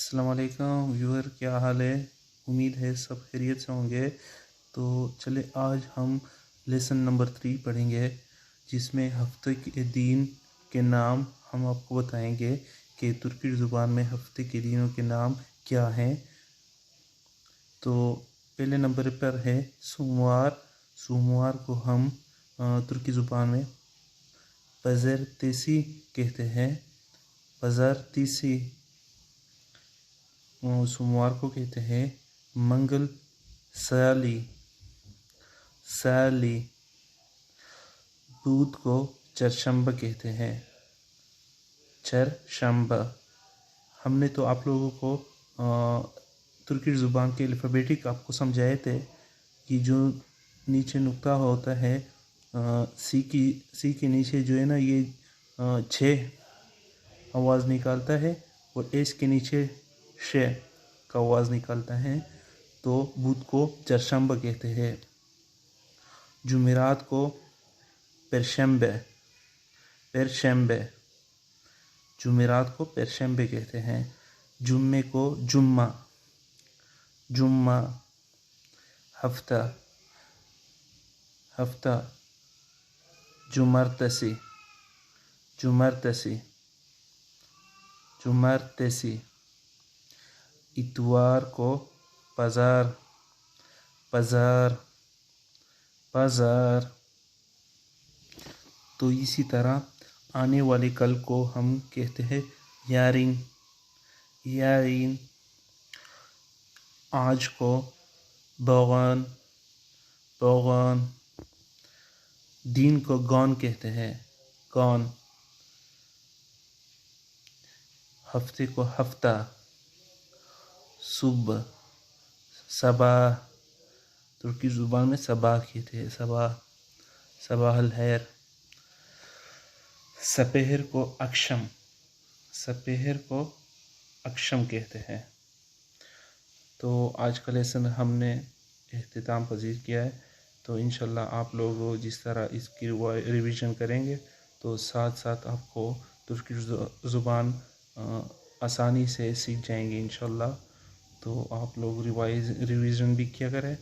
अस्सलाम वालेकुम व्यूअर, क्या हाल है। उम्मीद है सब खैरियत से होंगे। तो चले आज हम लेसन नंबर 3 पढ़ेंगे, जिसमें हफ्ते के दिन के नाम हम आपको बताएंगे कि तुर्की ज़ुबान में हफ्ते के दिनों के नाम क्या हैं। तो पहले नंबर पर है सोमवार। सोमवार को हम तुर्की ज़ुबान में पज़रतेसी कहते हैं। पज़रतेसी। सोमवार को कहते हैं मंगल साली। साली। बुध को चरशंबा कहते हैं। चरशंबा। हमने तो आप लोगों को तुर्की ज़ुबान के अल्फ़ाबेटिक आपको समझाए थे कि जो नीचे नुक्ता होता है सी के नीचे जो है ना, ये 6 आवाज़ निकालता है और एस के नीचे शे का आवाज़ निकालता है। तो बुध को चरशंबा कहते हैं। जुमेरात को परशंबे। परशंबे। जुमेरात को परशंबे कहते हैं। जुम्मे को जुम्मा। जुम्मा। हफ्ता। हफ्ता। जुमरतसी। जुमरतसी। जुमरतसी। इतवार को बाजार। बाजार। बाजार। तो इसी तरह आने वाले कल को हम कहते हैं यारिन। यारिन। आज को बगान। बगान। दिन को गौन कहते हैं। गौन। हफ्ते को हफ्ता। सुबह। सबाह। तुर्की ज़ुबान में सबाह कहते हैं। सबाह। सबाहल खैर। सपहर को अक्षम। सपहर को अक्षम कहते हैं। तो आज का लेसन हमने इख्तिताम पजीर किया है। तो इंशाल्लाह आप लोग जिस तरह इसकी रिवीजन करेंगे तो साथ साथ आपको तुर्की ज़ुबान आसानी से सीख जाएंगे इंशाल्लाह। तो आप लोग रिवीजन भी किया करें